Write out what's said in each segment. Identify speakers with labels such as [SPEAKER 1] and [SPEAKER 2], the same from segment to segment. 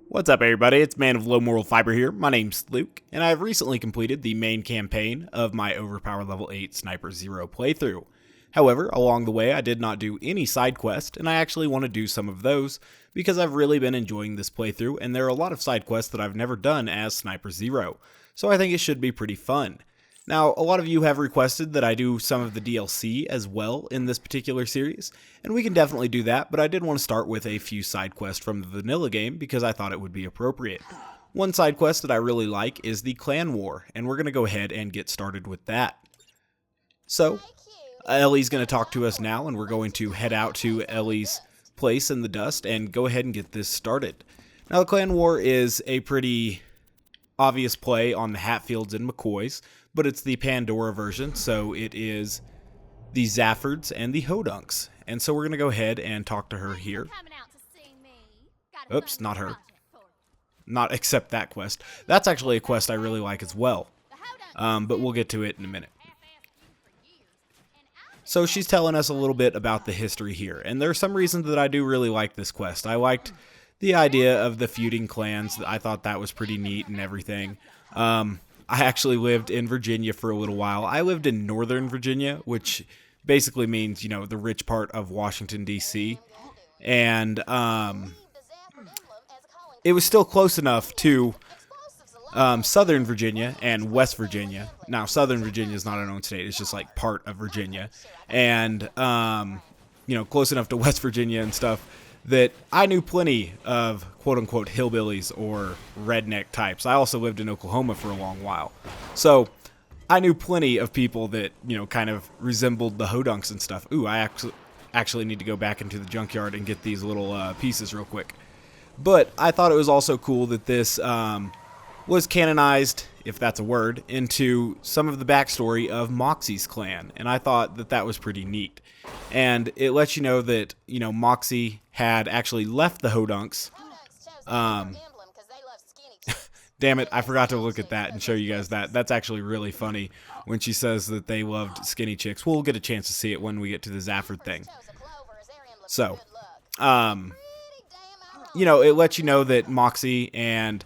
[SPEAKER 1] What's up, everybody? It's Man of Low Moral Fiber here. My name's Luke, and I've recently completed the main campaign of my Overpower Level 8 Sniper Zer0 playthrough. However, along the way I did not do any side quests, and I actually want to do some of those because I've really been enjoying this playthrough, and there are a lot of side quests that I've never done as Sniper Zer0, so I think it should be pretty fun. Now, a lot of you have requested that I do some of the DLC as well in this particular series, and we can definitely do that, but I did want to start with a few side quests from the vanilla game because I thought it would be appropriate. One side quest that I really like is the Clan War, and we're going to go ahead and get started with that. So, Ellie's going to talk to us now, and we're going to head out to Ellie's place in the dust and go ahead and get this started. Now, the Clan War is a pretty obvious play on the Hatfields and McCoys, but it's the Pandora version, so it is the Zaffords and the Hodunks. And so we're going to go ahead and talk to her here. Oops, not her. Not except that quest. That's actually a quest I really like as well, but we'll get to it in a minute. So she's telling us a little bit about the history here, and there are some reasons that I do really like this quest. I liked the idea of the feuding clans. I thought that was pretty neat and everything. I actually lived in Virginia for a little while. I lived in Northern Virginia, which basically means, you know, the rich part of Washington, D.C. And it was still close enough to Southern Virginia and West Virginia. Now, Southern Virginia is not an own state. It's just like part of Virginia. And, you know, close enough to West Virginia and stuff that I knew plenty of quote-unquote hillbillies or redneck types. I also lived in Oklahoma for a long while. So I knew plenty of people that, you know, kind of resembled the Hodunks and stuff. Ooh, I actually need to go back into the junkyard and get these little pieces real quick. But I thought it was also cool that this was canonized, if that's a word, into some of the backstory of Moxie's clan. And I thought that that was pretty neat. And it lets you know that, you know, Moxie had actually left the Hodunks. Damn it, I forgot to look at that and show you guys that. That's actually really funny when she says that they loved skinny chicks. We'll get a chance to see it when we get to the Zafford thing. So, you know, it lets you know that Moxie and,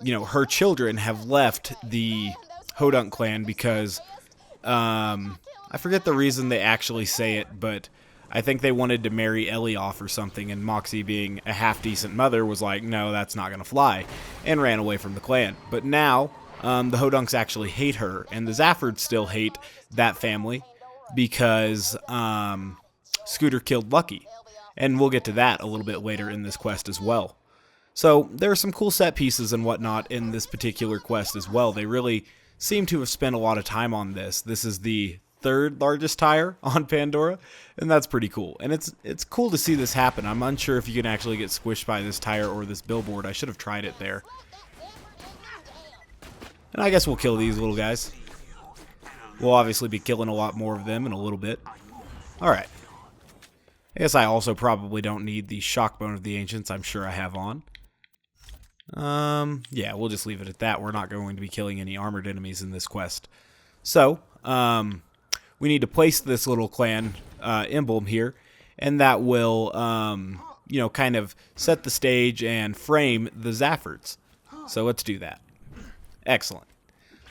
[SPEAKER 1] you know, her children have left the Hodunk clan because, I forget the reason they actually say it, but I think they wanted to marry Ellie off or something, and Moxie, being a half-decent mother, was like, no, that's not going to fly, and ran away from the clan. But now, the Hodunks actually hate her, and the Zaffords still hate that family because Scooter killed Lucky, and we'll get to that a little bit later in this quest as well. So there are some cool set pieces and whatnot in this particular quest as well. They really seem to have spent a lot of time on this. This is the third largest tire on Pandora, and that's pretty cool. And it's cool to see this happen. I'm unsure if you can actually get squished by this tire or this billboard. I should have tried it there. And I guess we'll kill these little guys. We'll obviously be killing a lot more of them in a little bit. Alright. I guess I also probably don't need the shock bone of the ancients. I'm sure I have on. Yeah, we'll just leave it at that. We're not going to be killing any armored enemies in this quest. So, we need to place this little clan emblem here, and that will, you know, kind of set the stage and frame the Zaffords. So let's do that. Excellent.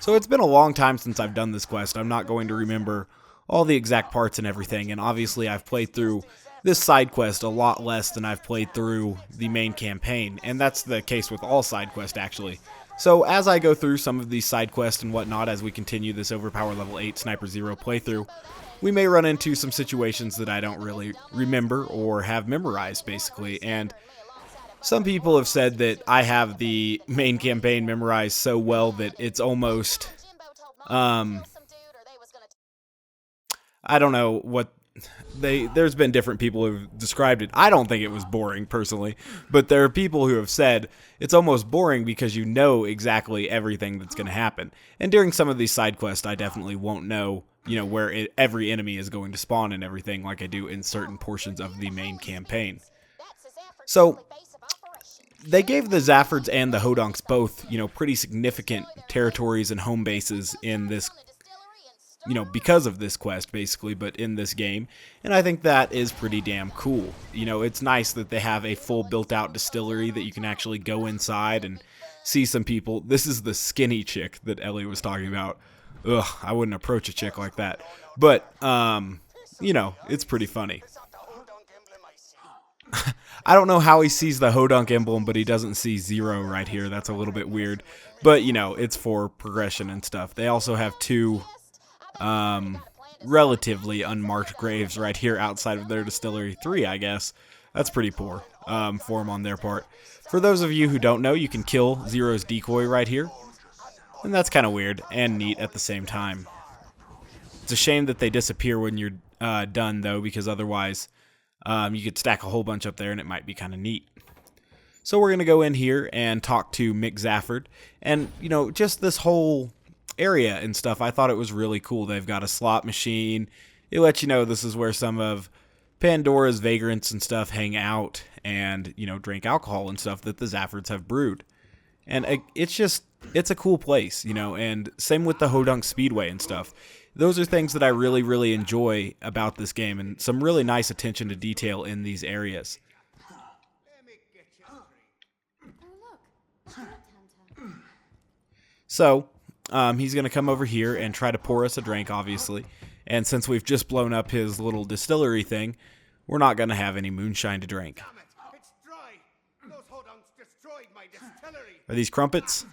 [SPEAKER 1] So it's been a long time since I've done this quest. I'm not going to remember all the exact parts and everything, and obviously I've played through this side quest a lot less than I've played through the main campaign, and that's the case with all side quests actually. So as I go through some of these side quests and whatnot as we continue this Overpower Level 8 Sniper Zer0 playthrough, we may run into some situations that I don't really remember or have memorized basically, and some people have said that I have the main campaign memorized so well that it's almost, I don't know what, there's been different people who've described it. I don't think it was boring personally, but there are people who have said it's almost boring because you know exactly everything that's going to happen. And during some of these side quests, I definitely won't know, you know, where every enemy is going to spawn and everything like I do in certain portions of the main campaign. So they gave the Zaffords and the Hodunks both, you know, pretty significant territories and home bases in this because of this quest, basically, but in this game. And I think that is pretty damn cool. It's nice that they have a full built-out distillery that you can actually go inside and see some people. This is the skinny chick that Ellie was talking about. Ugh, I wouldn't approach a chick like that. But, it's pretty funny. I don't know how he sees the Hodunk emblem, but he doesn't see 0 right here. That's a little bit weird. But, it's for progression and stuff. They also have 2 relatively unmarked graves right here outside of their distillery. 3, I guess. That's pretty poor form on their part. For those of you who don't know, you can kill 0's decoy right here. And that's kind of weird and neat at the same time. It's a shame that they disappear when you're done, though, because otherwise you could stack a whole bunch up there and it might be kind of neat. So we're going to go in here and talk to Mick Zafford. And, just this whole area and stuff, I thought it was really cool. They've got a slot machine. It lets you know this is where some of Pandora's vagrants and stuff hang out and, drink alcohol and stuff that the Zaffords have brewed. And it's a cool place, and same with the Hodunk Speedway and stuff. Those are things that I really, really enjoy about this game, and some really nice attention to detail in these areas. So, he's going to come over here and try to pour us a drink, obviously. And since we've just blown up his little distillery thing, we're not going to have any moonshine to drink. Are these crumpets?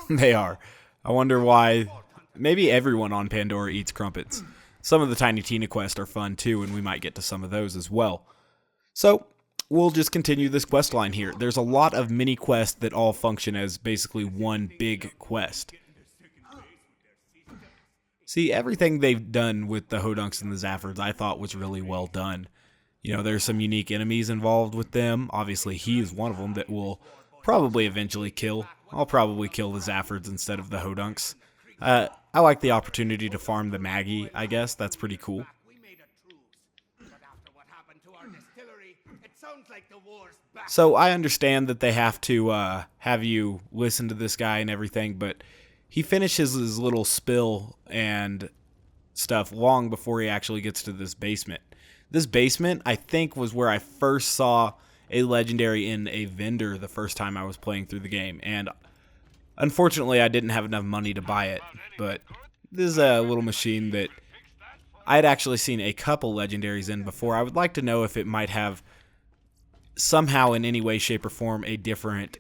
[SPEAKER 1] They are. I wonder why. Maybe everyone on Pandora eats crumpets. Some of the Tiny Tina quests are fun too, and we might get to some of those as well. So, we'll just continue this quest line here. There's a lot of mini quests that all function as basically one big quest. See, everything they've done with the Hodunks and the Zaffords I thought was really well done. There's some unique enemies involved with them. Obviously, he is one of them that will probably eventually kill. I'll probably kill the Zaffords instead of the Hodunks. I like the opportunity to farm the Maggie, I guess. That's pretty cool. So I understand that they have to have you listen to this guy and everything, but he finishes his little spill and stuff long before he actually gets to this basement. This basement, I think, was where I first saw a legendary in a vendor the first time I was playing through the game, and unfortunately I didn't have enough money to buy it, but this is a little machine that I'd actually seen a couple legendaries in before. I would like to know if it might have somehow in any way, shape, or form a different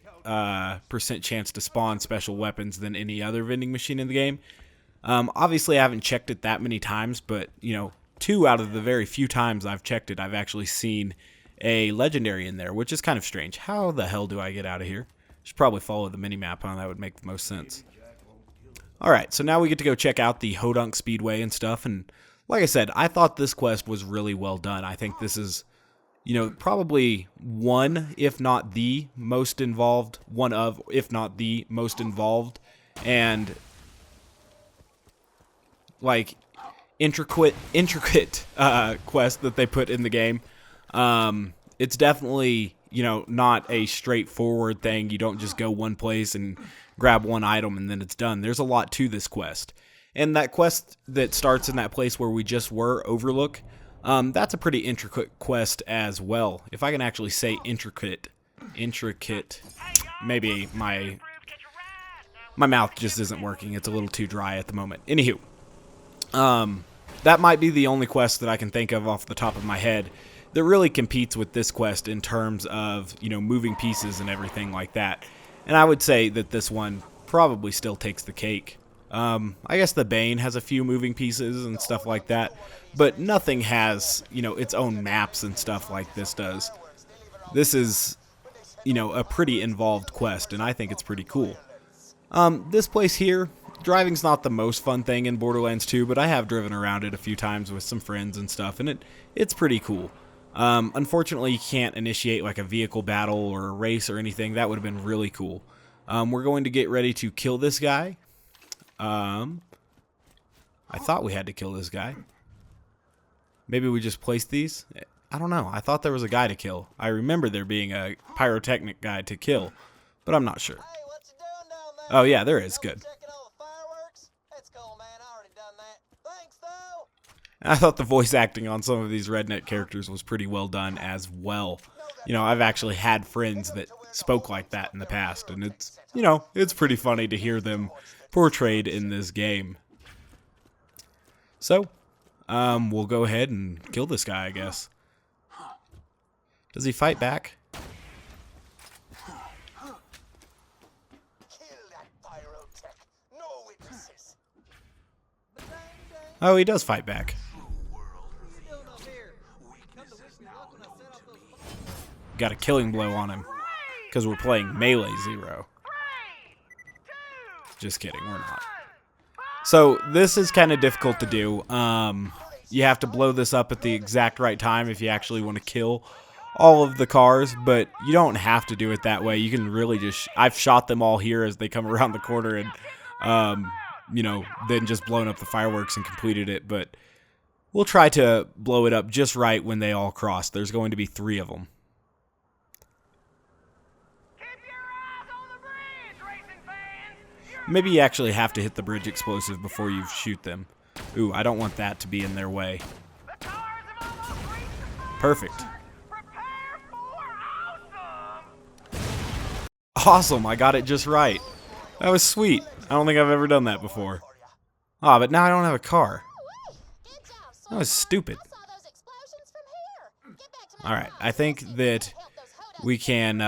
[SPEAKER 1] percent chance to spawn special weapons than any other vending machine in the game. Obviously I haven't checked it that many times, but 2 out of the very few times I've checked it, I've actually seen a legendary in there, which is kind of strange. How the hell do I get out of here? Should probably follow the mini-map, huh? That would make the most sense. Alright, so now we get to go check out the Hodunk Speedway and stuff, and like I said, I thought this quest was really well done. I think this is, probably one, if not the most involved, one of, if not the most involved, and, like, intricate quest that they put in the game. It's definitely, not a straightforward thing. You don't just go one place and grab one item and then it's done. There's a lot to this quest. And that quest that starts in that place where we just were, Overlook, that's a pretty intricate quest as well. If I can actually say intricate, maybe my mouth just isn't working. It's a little too dry at the moment. Anywho, that might be the only quest that I can think of off the top of my head that really competes with this quest in terms of, moving pieces and everything like that. And I would say that this one probably still takes the cake. I guess the Bane has a few moving pieces and stuff like that, but nothing has, its own maps and stuff like this does. This is, a pretty involved quest, and I think it's pretty cool. This place here, driving's not the most fun thing in Borderlands 2, but I have driven around it a few times with some friends and stuff, and it's pretty cool. Unfortunately, you can't initiate like a vehicle battle or a race or anything. That would have been really cool. We're going to get ready to kill this guy. I thought we had to kill this guy. Maybe we just placed these? I don't know. I thought there was a guy to kill. I remember there being a pyrotechnic guy to kill, but I'm not sure. Oh yeah, there is. Good. I thought the voice acting on some of these redneck characters was pretty well done as well. You know, I've actually had friends that spoke like that in the past, and it's, you know, it's pretty funny to hear them portrayed in this game. So, we'll go ahead and kill this guy, I guess. Does he fight back? Oh, he does fight back. Got a killing blow on him because we're playing Melee Zero. Just kidding, we're not. So this is kind of difficult to do. You have to blow this up at the exact right time if you actually want to kill all of the cars, but you don't have to do it that way. You can really just... I've shot them all here as they come around the corner and, you know, then just blown up the fireworks and completed it, but we'll try to blow it up just right when they all cross. There's going to be 3 of them. Maybe you actually have to hit the bridge explosive before you shoot them. Ooh, I don't want that to be in their way. Perfect. Awesome, I got it just right. That was sweet. I don't think I've ever done that before. Ah, but now I don't have a car. That was stupid. Alright, I think that we can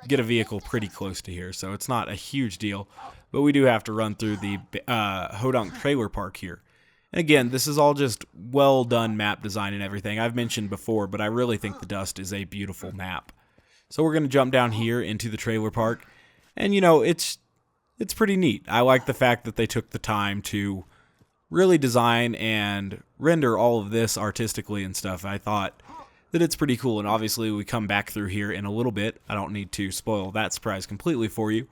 [SPEAKER 1] get a vehicle pretty close to here, so it's not a huge deal. But we do have to run through the Hodunk trailer park here. And again, this is all just well done map design and everything. I've mentioned before, but I really think the Dust is a beautiful map. So we're going to jump down here into the trailer park. And you know, it's pretty neat. I like the fact that they took the time to really design and render all of this artistically and stuff. I thought that it's pretty cool, and obviously we come back through here in a little bit. I don't need to spoil that surprise completely for you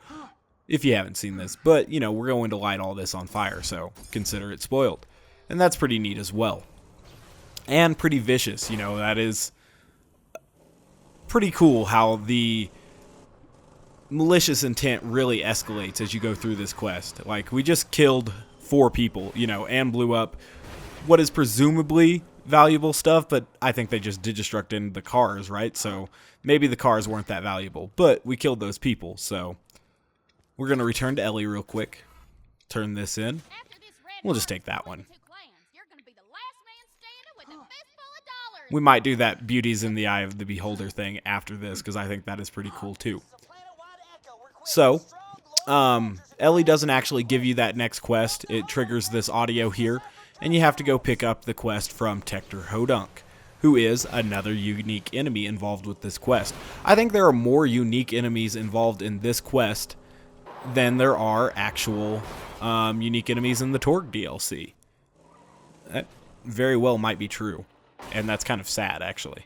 [SPEAKER 1] if you haven't seen this, but you know, we're going to light all this on fire, so consider it spoiled. And that's pretty neat as well. And pretty vicious, you know, that is pretty cool how the malicious intent really escalates as you go through this quest. Like, we just killed 4 people, you know, and blew up what is presumably valuable stuff, but I think they just did destruct in the cars, right? So maybe the cars weren't that valuable, but we killed those people, so we're going to return to Ellie real quick. Turn this in. We'll just take that one. We might do that beauties in the eye of the beholder thing after this, because I think that is pretty cool too. So, Ellie doesn't actually give you that next quest. It triggers this audio here, and you have to go pick up the quest from Tector Hodunk, who is another unique enemy involved with this quest. I think there are more unique enemies involved in this quest than there are actual unique enemies in the Torg DLC. That very well might be true, and that's kind of sad, actually.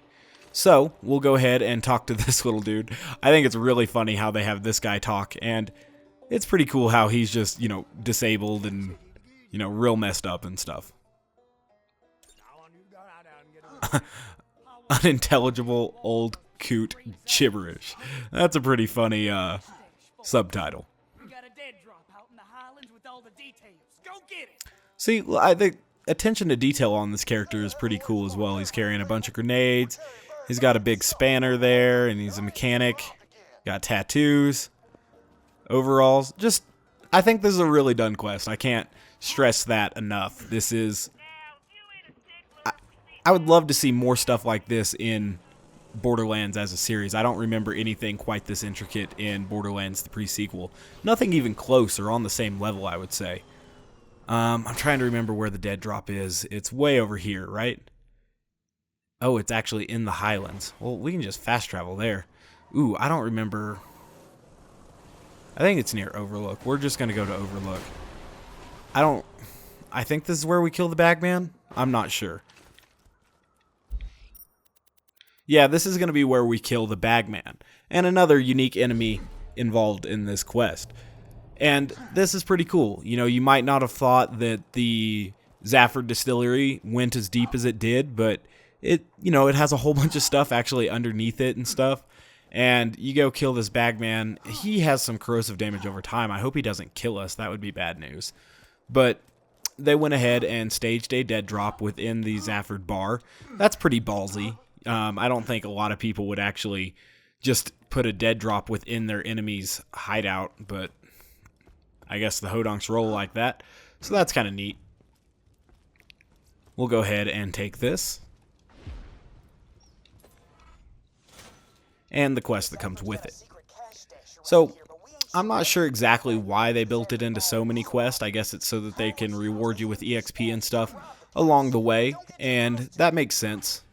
[SPEAKER 1] So, we'll go ahead and talk to this little dude. I think it's really funny how they have this guy talk, and it's pretty cool how he's just, you know, disabled and, you know, real messed up and stuff. Unintelligible old coot gibberish. That's a pretty funny subtitle. See, the attention to detail on this character is pretty cool as well. He's carrying a bunch of grenades. He's got a big spanner there, and he's a mechanic. Got tattoos, overalls. Just, I think this is a really done quest. I can't stress that enough. This is... I would love to see more stuff like this in Borderlands as a series. I don't remember anything quite this intricate in Borderlands, the pre-sequel. Nothing even close or on the same level, I would say. I'm trying to remember where the dead drop is. It's way over here, right? Oh, it's actually in the Highlands. Well, we can just fast travel there. Ooh, I don't remember. I think it's near Overlook. We're just going to go to Overlook. I think this is where we kill the Bagman? I'm not sure. Yeah, this is going to be where we kill the Bagman, and another unique enemy involved in this quest. And this is pretty cool. You know, you might not have thought that the Zafford Distillery went as deep as it did, but it, you know, it has a whole bunch of stuff actually underneath it and stuff. And you go kill this Bagman. He has some corrosive damage over time. I hope he doesn't kill us. That would be bad news. But they went ahead and staged a dead drop within the Zafford bar. That's pretty ballsy. I don't think a lot of people would actually just put a dead drop within their enemy's hideout, but I guess the Hodonks roll like that, so that's kind of neat. We'll go ahead and take this. And the quest that comes with it. So, I'm not sure exactly why they built it into so many quests. I guess it's so that they can reward you with EXP and stuff along the way, and that makes sense.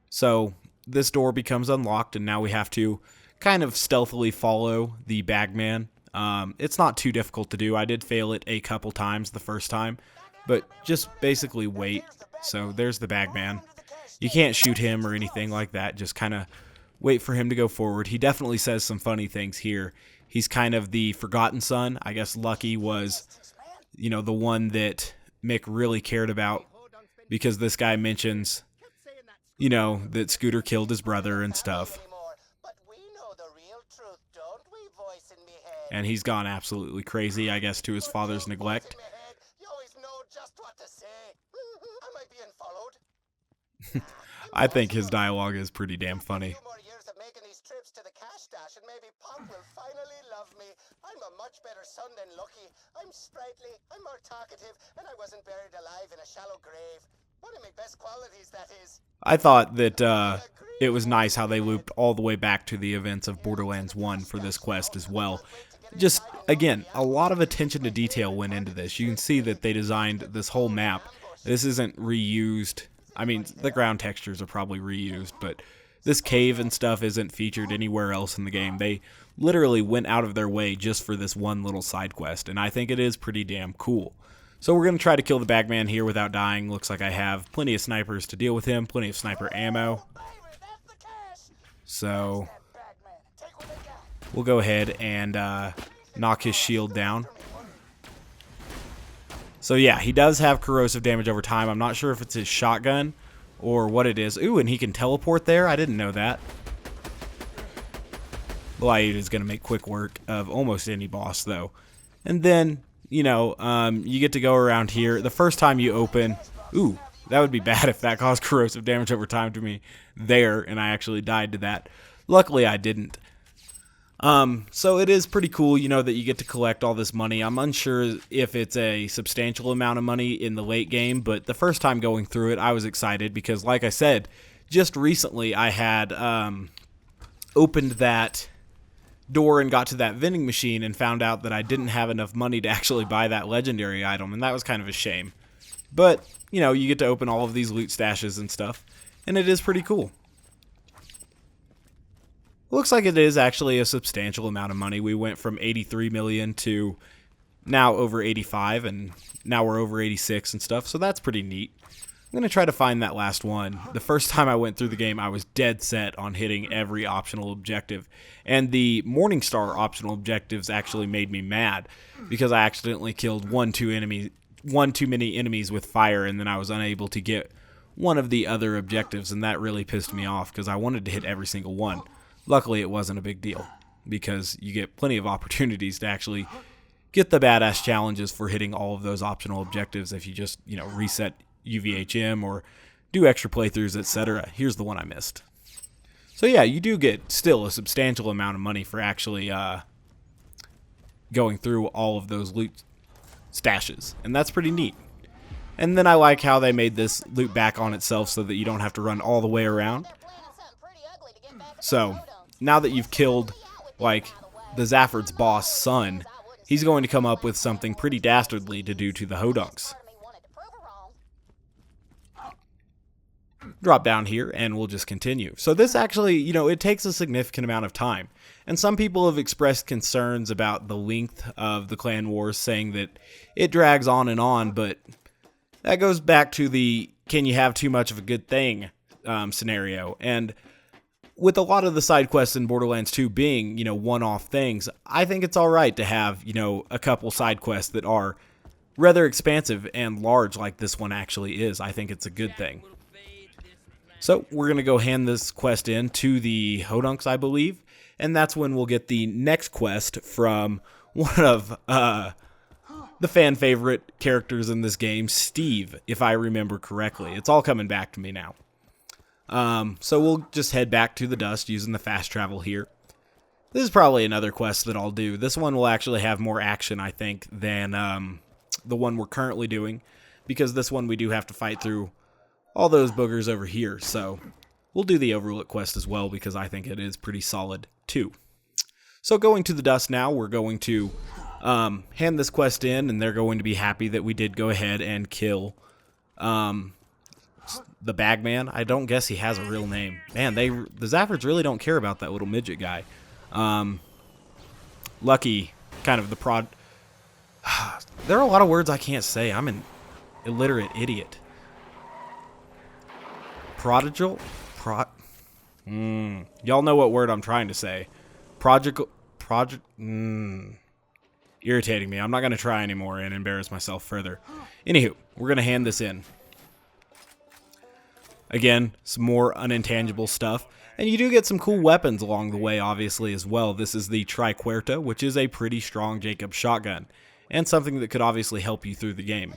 [SPEAKER 1] So, this door becomes unlocked, and now we have to kind of stealthily follow the bagman. It's not too difficult to do. I did fail it a couple times the first time, but just basically wait. So, there's the bagman. You can't shoot him or anything like that, just kind of wait for him to go forward. He definitely says some funny things here. He's kind of the forgotten son. I guess Lucky was, you know, the one that Mick really cared about, because this guy mentions, you know, that Scooter killed his brother and stuff. And he's gone absolutely crazy, I guess, to his father's neglect. I think his dialogue is pretty damn funny. I'm a much better son than Lucky. I'm sprightly, I'm more talkative, and I wasn't buried alive in a shallow grave. One of my best qualities, that is. I thought that it was nice how they looped all the way back to the events of Borderlands 1 for this quest as well. Just, again, a lot of attention to detail went into this. You can see that they designed this whole map. This isn't reused. I mean, the ground textures are probably reused, but this cave and stuff isn't featured anywhere else in the game. They literally went out of their way just for this one little side quest, and I think it is pretty damn cool. So we're going to try to kill the bagman here without dying. Looks like I have plenty of snipers to deal with him, plenty of sniper ammo. So we'll go ahead and knock his shield down. So yeah, he does have corrosive damage over time. I'm not sure if it's his shotgun or what it is. Ooh, and he can teleport there? I didn't know that. Lyuda is going to make quick work of almost any boss, though. And then, you know, you get to go around here. The first time you open... Ooh, that would be bad if that caused corrosive damage over time to me there, and I actually died to that. Luckily, I didn't. So it is pretty cool, you know, that you get to collect all this money. I'm unsure if it's a substantial amount of money in the late game, but the first time going through it, I was excited because, like I said, just recently I had opened that door and got to that vending machine and found out that I didn't have enough money to actually buy that legendary item, and that was kind of a shame. But, you know, you get to open all of these loot stashes and stuff, and it is pretty cool. Looks like it is actually a substantial amount of money. We went from 83 million to now over 85, and now we're over 86 and stuff, so that's pretty neat. I'm going to try to find that last one. The first time I went through the game, I was dead set on hitting every optional objective, and the Morningstar optional objectives actually made me mad because I accidentally killed one too many enemies with fire, and then I was unable to get one of the other objectives, and that really pissed me off because I wanted to hit every single one. Luckily, it wasn't a big deal because you get plenty of opportunities to actually get the badass challenges for hitting all of those optional objectives if you just, you know, reset UVHM or do extra playthroughs, etc. Here's the one I missed. So yeah, you do get still a substantial amount of money for actually going through all of those loot stashes, and that's pretty neat. And then I like how they made this loop back on itself so that you don't have to run all the way around. So now that you've killed, like, the Zafford's boss son, he's going to come up with something pretty dastardly to do to the Hodonks. Drop down here and we'll just continue. So this actually, you know, it takes a significant amount of time. And some people have expressed concerns about the length of the clan wars, saying that it drags on, but that goes back to the can you have too much of a good thing scenario. And with a lot of the side quests in Borderlands 2 being, you know, one-off things, I think it's all right to have, you know, a couple side quests that are rather expansive and large like this one actually is. I think it's a good thing. So we're going to go hand this quest in to the Hodonks, I believe, and that's when we'll get the next quest from one of the fan favorite characters in this game, Steve, if I remember correctly. It's all coming back to me now. So we'll just head back to the dust using the fast travel here. This is probably another quest that I'll do. This one will actually have more action, I think, than the one we're currently doing, because this one we do have to fight through all those boogers over here. So we'll do the Overlook quest as well, because I think it is pretty solid too. So going to the dust now, we're going to hand this quest in, and they're going to be happy that we did go ahead and kill the Bagman. I don't guess he has a real name. Man, the Zaffords really don't care about that little midget guy. Lucky, kind of the prod. There are a lot of words I can't say. I'm an illiterate idiot. Prodigal? Y'all know what word I'm trying to say. Irritating me. I'm not going to try anymore and embarrass myself further. Anywho, we're going to hand this in. Again, some more unintangible stuff. And you do get some cool weapons along the way, obviously, as well. This is the Triquarta, which is a pretty strong Jacobs shotgun, and something that could obviously help you through the game.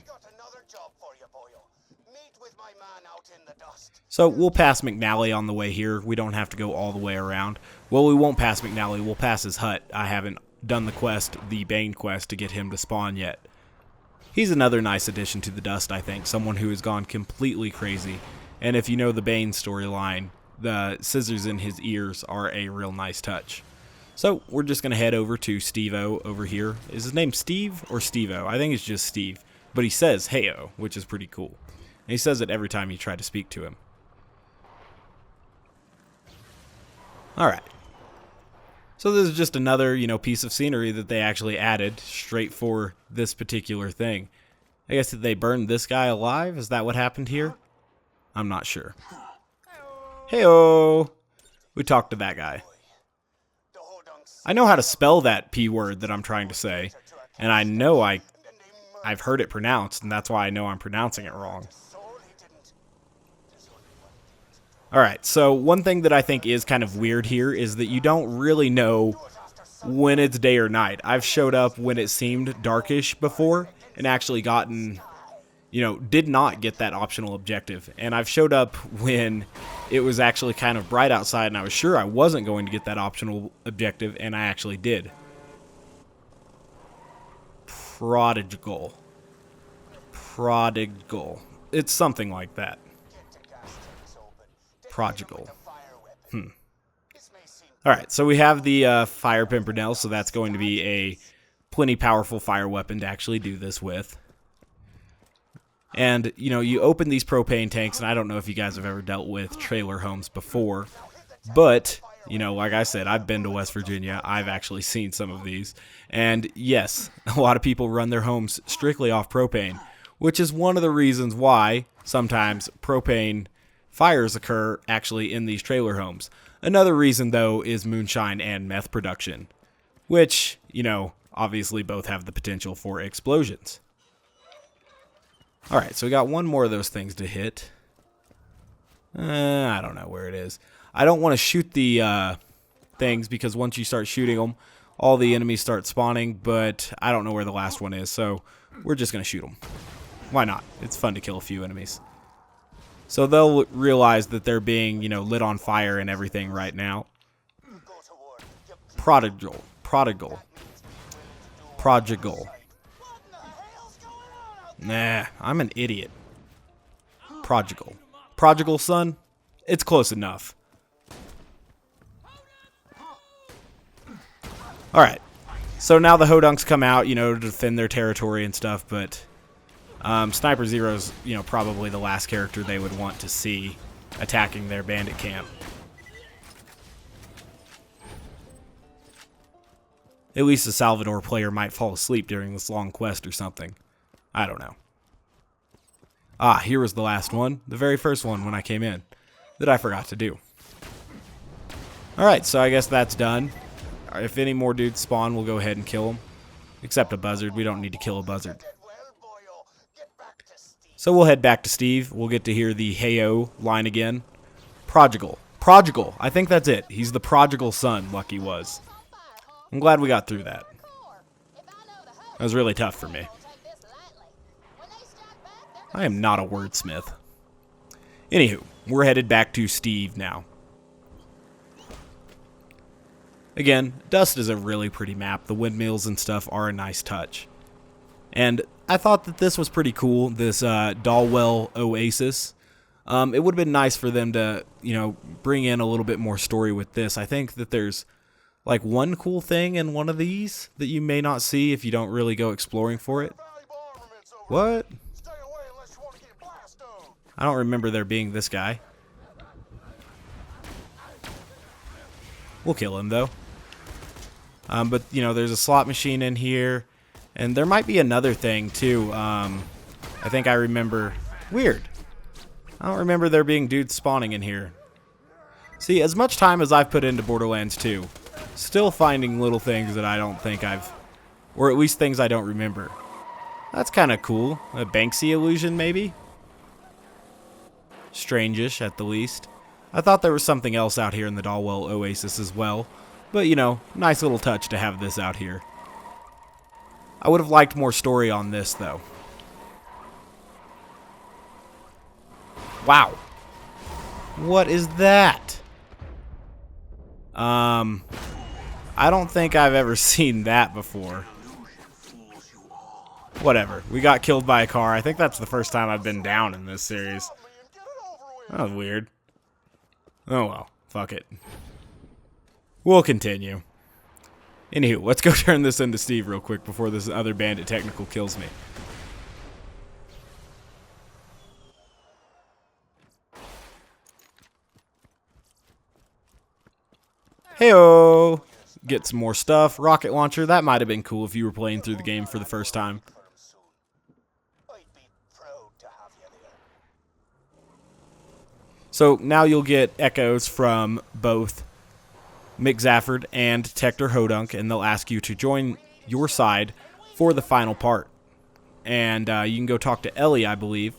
[SPEAKER 1] So we'll pass McNally on the way here. We don't have to go all the way around. Well, we won't pass McNally. We'll pass his hut. I haven't done the quest, the Bane quest, to get him to spawn yet. He's another nice addition to the dust, I think. Someone who has gone completely crazy. And if you know the Bane storyline, the scissors in his ears are a real nice touch. So we're just going to head over to Steve-O over here. Is his name Steve or Steve-O? I think it's just Steve. But he says Heyo, which is pretty cool. And he says it every time you try to speak to him. Alright. So this is just another, piece of scenery that they actually added straight for this particular thing. I guess did they burn this guy alive? Is that what happened here? I'm not sure. Heyo! We talked to that guy. I know how to spell that P word that I'm trying to say, and I know I've heard it pronounced, and that's why I know I'm pronouncing it wrong. Alright, so one thing that I think is kind of weird here is that you don't really know when it's day or night. I've showed up when it seemed darkish before, and actually gotten, did not get that optional objective. And I've showed up when it was actually kind of bright outside, and I was sure I wasn't going to get that optional objective, and I actually did. Prodigal. It's something like that. Prodigal. Alright, so we have the Fire Pimpernel, so that's going to be a plenty powerful fire weapon to actually do this with. And, you open these propane tanks, and I don't know if you guys have ever dealt with trailer homes before, but, like I said, I've been to West Virginia. I've actually seen some of these. And, yes, a lot of people run their homes strictly off propane, which is one of the reasons why sometimes propane fires occur actually in these trailer homes. Another reason, though, is moonshine and meth production, which, obviously both have the potential for explosions. Alright, so we got one more of those things to hit. I don't know where it is. I don't want to shoot the things, because once you start shooting them, all the enemies start spawning, but I don't know where the last one is, so we're just going to shoot them. Why not? It's fun to kill a few enemies. So they'll realize that they're being, lit on fire and everything right now. Prodigal. Nah, I'm an idiot. Prodigal son? It's close enough. Alright. So now the Hodunks come out, to defend their territory and stuff, but Sniper Zer0's, probably the last character they would want to see attacking their bandit camp. At least the Salvador player might fall asleep during this long quest or something. I don't know. Ah, here was the last one. The very first one when I came in. That I forgot to do. Alright, so I guess that's done. If any more dudes spawn, we'll go ahead and kill them. Except a buzzard. We don't need to kill a buzzard. So we'll head back to Steve. We'll get to hear the Heyo line again. Prodigal. I think that's it. He's the prodigal son, Lucky was. I'm glad we got through that. That was really tough for me. I am not a wordsmith. Anywho, we're headed back to Steve now. Again, Dust is a really pretty map. The windmills and stuff are a nice touch. And I thought that this was pretty cool, this Dalwell Oasis. It would have been nice for them to, you know, bring in a little bit more story with this. I think that there's like one cool thing in one of these that you may not see if you don't really go exploring for it. What? I don't remember there being this guy. We'll kill him though. But you know, there's a slot machine in here, and there might be another thing too. I think I remember. Weird. I don't remember there being dudes spawning in here. See, as much time as I've put into Borderlands 2, still finding little things that I don't think I've, or at least things I don't remember. That's kind of cool. A Banksy illusion, maybe? Strange-ish, at the least. I thought there was something else out here in the Dalwell Oasis as well. But, you know, nice little touch to have this out here. I would have liked more story on this, though. Wow. What is that? I don't think I've ever seen that before. Whatever. We got killed by a car. I think that's the first time I've been down in this series. That was weird. Oh well. Fuck it. We'll continue. Anywho, let's go turn this into Steve real quick before this other bandit technical kills me. Heyo! Get some more stuff. Rocket launcher. That might have been cool if you were playing through the game for the first time. So now you'll get echoes from both Mick Zafford and Tector Hodunk, and they'll ask you to join your side for the final part. And you can go talk to Ellie, I believe,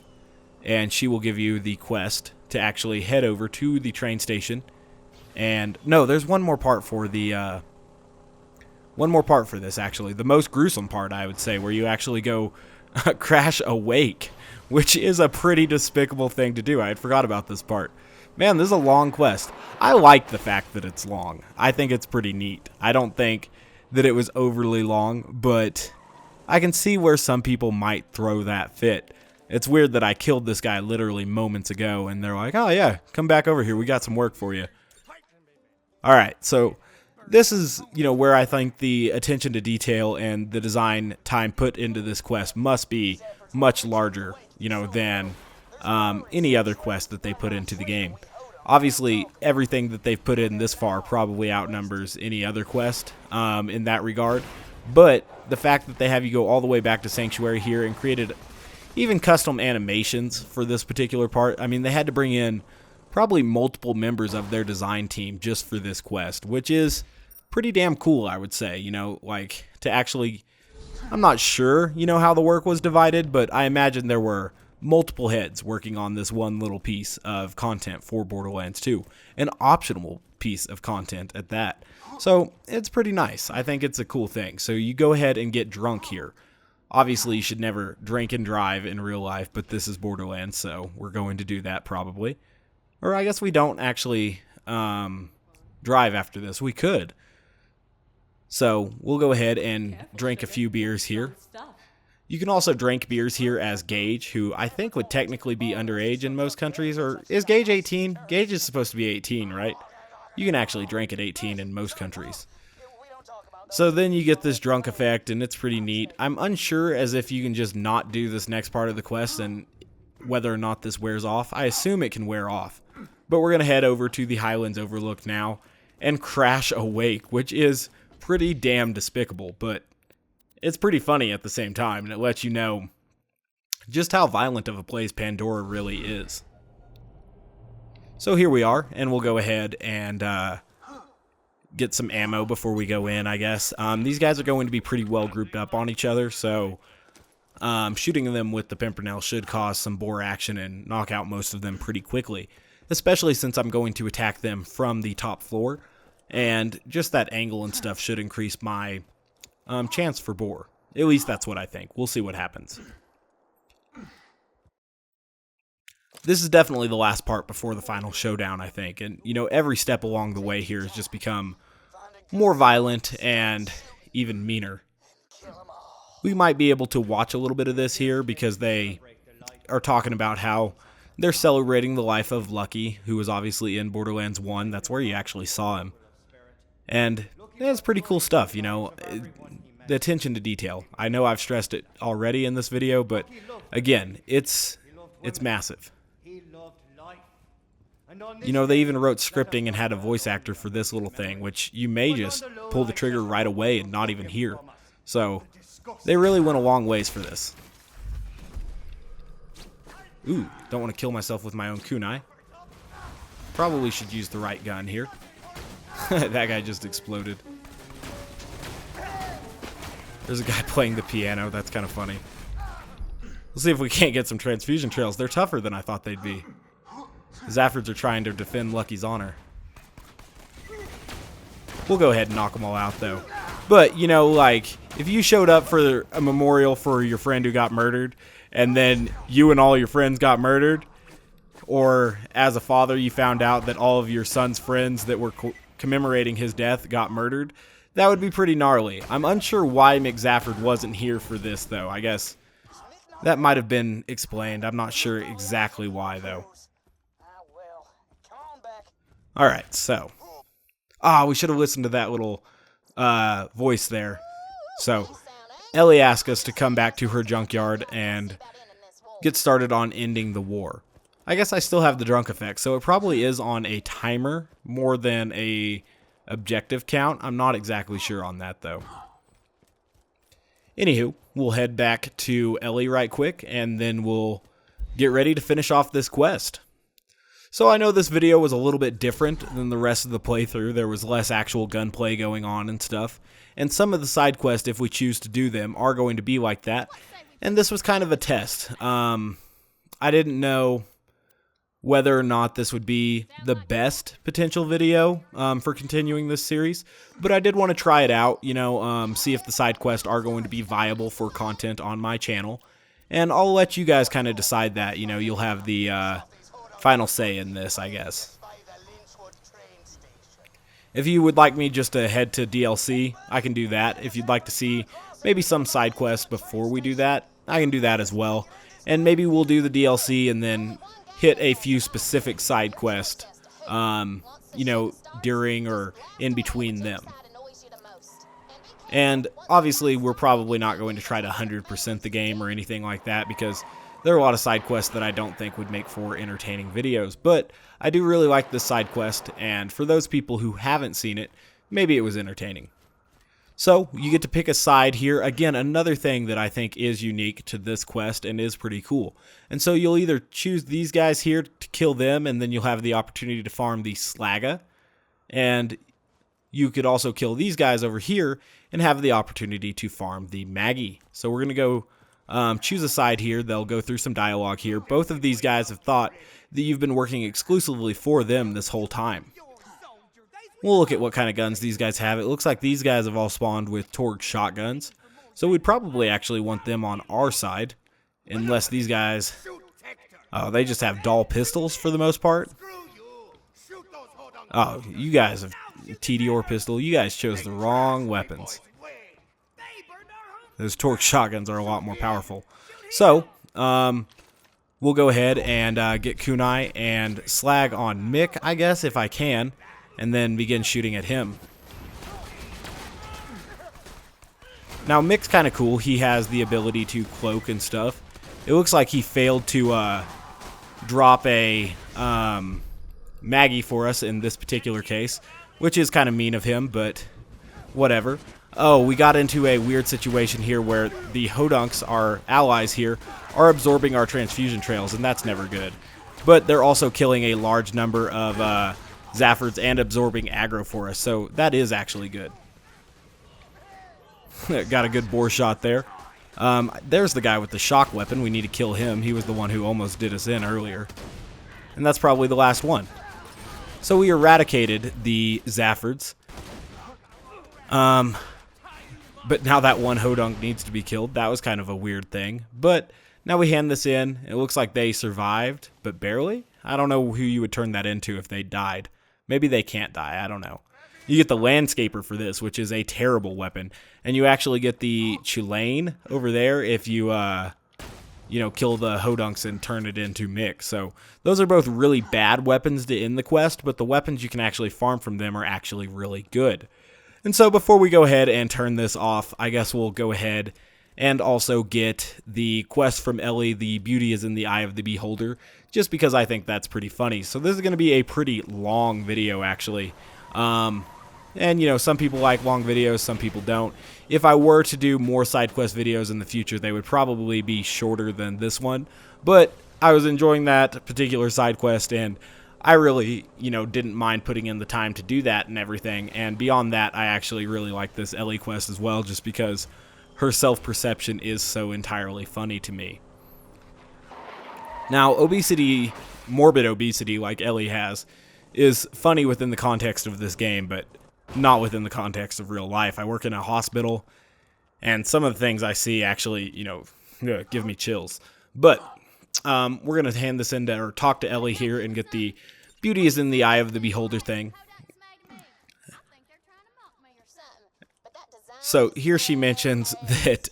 [SPEAKER 1] and she will give you the quest to actually head over to the train station. And no, there's one more part for the one more part for this, actually, the most gruesome part, I would say, where you actually go crash a wake, which is a pretty despicable thing to do. I had forgot about this part. Man, this is a long quest. I like the fact that it's long. I think it's pretty neat. I don't think that it was overly long, but I can see where some people might throw that fit. It's weird that I killed this guy literally moments ago, and they're like, oh yeah, come back over here. We got some work for you. All right, so this is, you know, where I think the attention to detail and the design time put into this quest must be much larger, you know, than any other quest that they put into the game. Obviously, everything that they've put in this far probably outnumbers any other quest in that regard. But the fact that they have you go all the way back to Sanctuary here and created even custom animations for this particular part. I mean, they had to bring in probably multiple members of their design team just for this quest, which is pretty damn cool, I would say. You know, like, to actually, I'm not sure, you know, how the work was divided, but I imagine there were multiple heads working on this one little piece of content for Borderlands 2. An optional piece of content at that. So, it's pretty nice. I think it's a cool thing. So, you go ahead and get drunk here. Obviously, you should never drink and drive in real life, but this is Borderlands, so we're going to do that probably. Or I guess we don't actually drive after this. We could. So we'll go ahead and drink a few beers here. You can also drink beers here as Gage, who I think would technically be underage in most countries. Or is Gage 18? Gage is supposed to be 18, right? You can actually drink at 18 in most countries. So then you get this drunk effect, and it's pretty neat. I'm unsure as if you can just not do this next part of the quest and whether or not this wears off. I assume it can wear off. But we're going to head over to the Highlands Overlook now and crash a wake, which is pretty damn despicable, but it's pretty funny at the same time, and it lets you know just how violent of a place Pandora really is. So here we are, and we'll go ahead and get some ammo before we go in, I guess. These guys are going to be pretty well grouped up on each other, so shooting them with the Pimpernel should cause some bore action and knock out most of them pretty quickly. Especially since I'm going to attack them from the top floor, and just that angle and stuff should increase my chance for bore. At least that's what I think. We'll see what happens. this is definitely the last part before the final showdown, I think. And, you know, every step along the way here has just become more violent and even meaner. We might be able to watch a little bit of this here because they are talking about how they're celebrating the life of Lucky, who was obviously in Borderlands 1. That's where you actually saw him. And it's pretty cool stuff, you know, the attention to detail. I know I've stressed it already in this video, but again, it's massive. You know, they even wrote scripting and had a voice actor for this little thing, which you may just pull the trigger right away and not even hear. So, they really went a long ways for this. Ooh, don't want to kill myself with my own kunai. Probably should use the right gun here. That guy just exploded. There's a guy playing the piano. That's kind of funny. Let's see if we can't get some transfusion trails. They're tougher than I thought they'd be. The Zaffords are trying to defend Lucky's honor. We'll go ahead and knock them all out, though. But, you know, like, if you showed up for a memorial for your friend who got murdered, and then you and all your friends got murdered, or as a father you found out that all of your son's friends that were commemorating his death got murdered, that would be pretty gnarly. I'm unsure why Mick Zafford wasn't here for this, though. I guess that might have been explained. I'm not sure exactly why, though. Alright, so. We should have listened to that little voice there. So, Ellie asked us to come back to her junkyard and get started on ending the war. I guess I still have the drunk effect, so it probably is on a timer more than a objective count. I'm not exactly sure on that, though. Anywho, we'll head back to Ellie right quick, and then we'll get ready to finish off this quest. So I know this video was a little bit different than the rest of the playthrough. There was less actual gunplay going on and stuff. And some of the side quests, if we choose to do them, are going to be like that. And this was kind of a test. I didn't know whether or not this would be the best potential video for continuing this series. But I did want to try it out, you know, see if the side quests are going to be viable for content on my channel. And I'll let you guys kind of decide that. You know, you'll have the final say in this, I guess. If you would like me just to head to DLC, I can do that. If you'd like to see maybe some side quests before we do that, I can do that as well. And maybe we'll do the DLC and then hit a few specific side quests, you know, during or in between them. And obviously, we're probably not going to try to 100% the game or anything like that, because there are a lot of side quests that I don't think would make for entertaining videos, but I do really like this side quest, and for those people who haven't seen it, maybe it was entertaining. So, you get to pick a side here. Again, another thing that I think is unique to this quest and is pretty cool. And so you'll either choose these guys here to kill them, and then you'll have the opportunity to farm the Slagga, and you could also kill these guys over here and have the opportunity to farm the Maggie. So we're going to go choose a side here. They'll go through some dialogue here. Both of these guys have thought that you've been working exclusively for them this whole time. We'll look at what kind of guns these guys have. It looks like these guys have all spawned with Torgue shotguns, so we'd probably actually want them on our side, unless these guys, they just have dull pistols for the most part. Oh, you guys have TDR pistol. You guys chose the wrong weapons. Those Torgue shotguns are a lot more powerful. So, we'll go ahead and get kunai and slag on Mick, I guess, if I can, and then begin shooting at him. Now, Mick's kind of cool. He has the ability to cloak and stuff. It looks like he failed to drop a Maggie for us in this particular case, which is kind of mean of him, but whatever. Oh, we got into a weird situation here where the Hodunks, our allies here, are absorbing our transfusion trails, and that's never good. But they're also killing a large number of Zaffords and absorbing aggro for us, so that is actually good. Got a good bore shot there. There's the guy with the shock weapon. We need to kill him. He was the one who almost did us in earlier. And that's probably the last one. So we eradicated the Zaffords. But now that one Hodunk needs to be killed. That was kind of a weird thing. But Now we hand this in. It looks like they survived, but barely. I don't know who you would turn that into if they died. Maybe they can't die. I don't know. You get the Landscaper for this, which is a terrible weapon. And you actually get the Chulane over there if you, kill the Hodunks and turn it into Mick. So those are both really bad weapons to end the quest, but the weapons you can actually farm from them are actually really good. And so before we go ahead and turn this off, I guess we'll go ahead and also get the quest from Ellie, The Beauty is in the Eye of the Beholder, just because I think that's pretty funny. So this is going to be a pretty long video, actually. And, some people like long videos, some people don't. If I were to do more side quest videos in the future, they would probably be shorter than this one. But I was enjoying that particular side quest, and I really, didn't mind putting in the time to do that and everything. And beyond that, I actually really like this Ellie quest as well, just because her self-perception is so entirely funny to me. Now, obesity, morbid obesity like Ellie has, is funny within the context of this game, but not within the context of real life. I work in a hospital, and some of the things I see actually, give me chills. But we're going to hand this in to, or talk to Ellie here and get the Beauty is in the Eye of the Beholder thing. So here she mentions that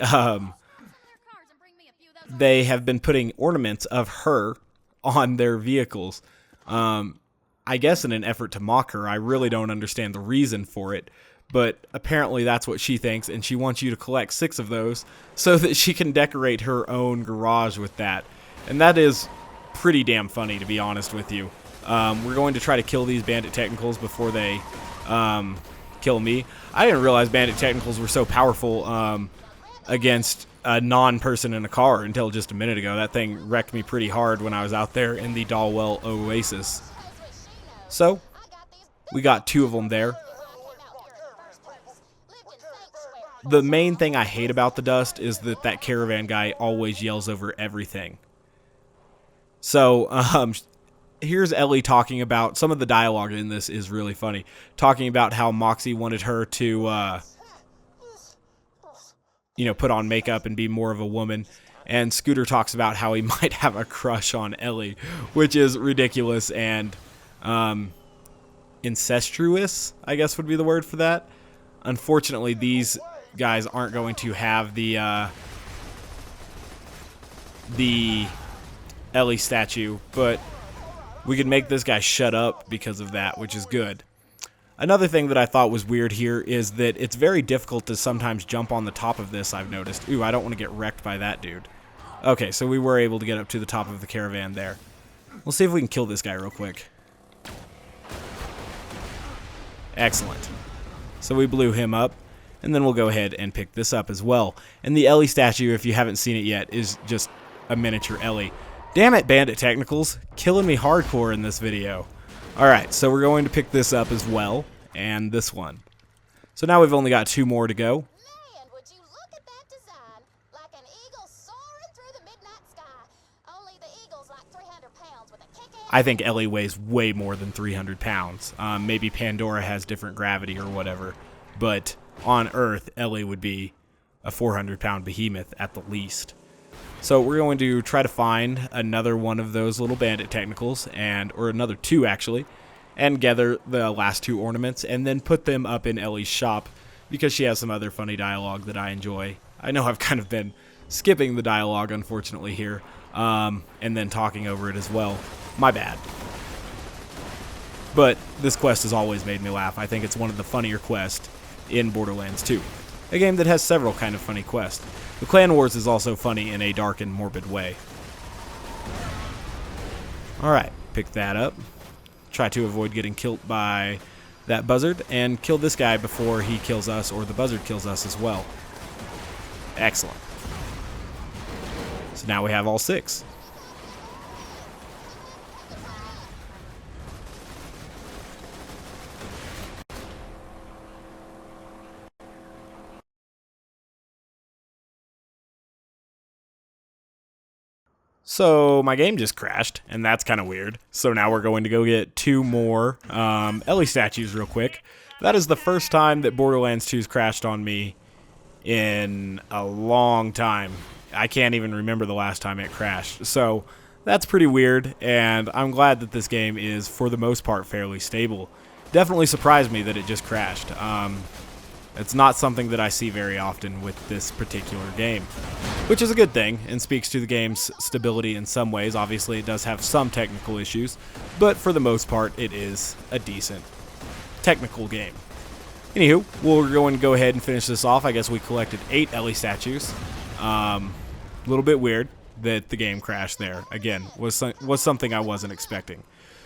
[SPEAKER 1] they have been putting ornaments of her on their vehicles. I guess in an effort to mock her. I really don't understand the reason for it, but apparently that's what she thinks, and she wants you to collect 6 of those so that she can decorate her own garage with that. And that is pretty damn funny, to be honest with you. We're going to try to kill these bandit technicals before they kill me. I didn't realize bandit technicals were so powerful against a non-person in a car until just a minute ago. That thing wrecked me pretty hard when I was out there in the Dalwell Oasis. So, we got 2 of them there. The main thing I hate about the dust is that caravan guy always yells over everything. So, here's Ellie talking about, some of the dialogue in this is really funny, talking about how Moxie wanted her to, put on makeup and be more of a woman. And Scooter talks about how he might have a crush on Ellie, which is ridiculous and incestuous, I guess would be the word for that. Unfortunately, these guys aren't going to have the Ellie statue, but we can make this guy shut up because of that, which is good. Another thing that I thought was weird here is that it's very difficult to sometimes jump on the top of this, I've noticed. Ooh, I don't want to get wrecked by that dude. Okay, so we were able to get up to the top of the caravan there. We'll see if we can kill this guy real quick. Excellent. So we blew him up, and then we'll go ahead and pick this up as well. And the Ellie statue, if you haven't seen it yet, is just a miniature Ellie. Damn it, Bandit Technicals. Killing me hardcore in this video. Alright, so we're going to pick this up as well, and this one. So now we've only got 2 more to go.
[SPEAKER 2] Man, would you look at that design? Like an eagle soaring through the midnight sky. Only the eagle's like 300 pounds with a kick-ass...
[SPEAKER 1] I think Ellie weighs way more than 300 pounds. Maybe Pandora has different gravity or whatever. But on Earth, Ellie would be a 400-pound behemoth at the least. So we're going to try to find another one of those little bandit technicals, or another 2 actually, and gather the last 2 ornaments, and then put them up in Ellie's shop, because she has some other funny dialogue that I enjoy. I know I've kind of been skipping the dialogue, unfortunately, here, and then talking over it as well. My bad. But this quest has always made me laugh. I think it's one of the funnier quests in Borderlands 2. A game that has several kind of funny quests. The Clan Wars is also funny in a dark and morbid way. Alright, pick that up. Try to avoid getting killed by that buzzard, and kill this guy before he kills us, or the buzzard kills us as well. Excellent. So now we have all 6. So my game just crashed, and that's kind of weird. So now we're going to go get 2 more Ellie statues real quick. That is the first time that Borderlands 2's crashed on me in a long time. I can't even remember the last time it crashed. So that's pretty weird, and I'm glad that this game is, for the most part, fairly stable. Definitely surprised me that it just crashed. It's not something that I see very often with this particular game, which is a good thing and speaks to the game's stability in some ways. Obviously, it does have some technical issues, but for the most part, it is a decent technical game. Anywho, we're going to go ahead and finish this off. I guess we collected 8 Ellie statues. A little bit weird that the game crashed there. Again, was something I wasn't expecting.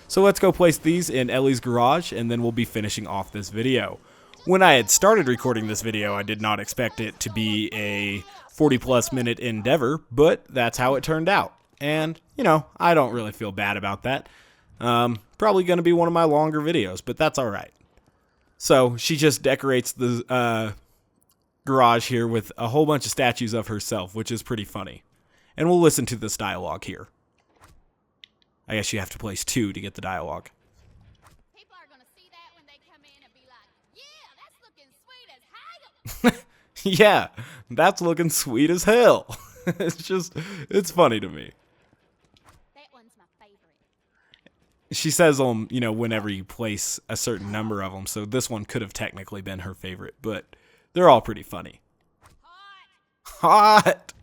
[SPEAKER 1] So let's go place these in Ellie's garage, and then we'll be finishing off this video. When I had started recording this video, I did not expect it to be a 40+ minute endeavor, but that's how it turned out. And, you know, I don't really feel bad about that. Probably going to be one of my longer videos, but that's alright. So she just decorates the garage here with a whole bunch of statues of herself, which is pretty funny. And we'll listen to this dialogue here. I guess you have to place 2 to get the dialogue.
[SPEAKER 2] People are gonna see that when they come in and be like, yeah, that's looking sweet as hell.
[SPEAKER 1] Yeah, that's looking sweet as hell. It's funny to me.
[SPEAKER 2] That one's my favorite.
[SPEAKER 1] She says you know, whenever you place a certain number of them, so this one could have technically been her favorite, but they're all pretty funny. Hot!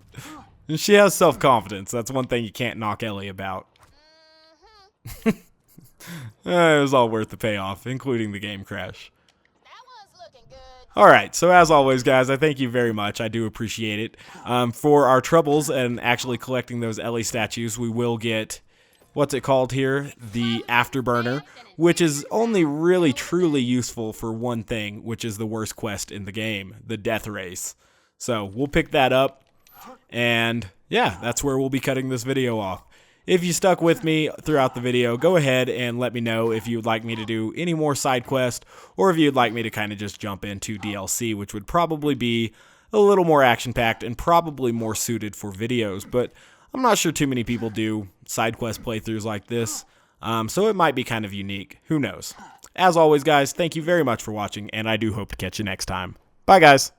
[SPEAKER 1] And she has self-confidence. That's one thing you can't knock Ellie about. It was all worth the payoff, including the game crash.
[SPEAKER 2] That one's looking good.
[SPEAKER 1] Alright, so as always, guys, I thank you very much. I do appreciate it. For our troubles and actually collecting those Ellie statues, we will get, what's it called here? The Afterburner, which is only really truly useful for one thing, which is the worst quest in the game, the Death Race. So we'll pick that up, and yeah, that's where we'll be cutting this video off. If you stuck with me throughout the video, go ahead and let me know if you'd like me to do any more side quests, or if you'd like me to kind of just jump into DLC, which would probably be a little more action-packed and probably more suited for videos, but I'm not sure too many people do side quest playthroughs like this, so it might be kind of unique. Who knows? As always, guys, thank you very much for watching, and I do hope to catch you next time. Bye, guys!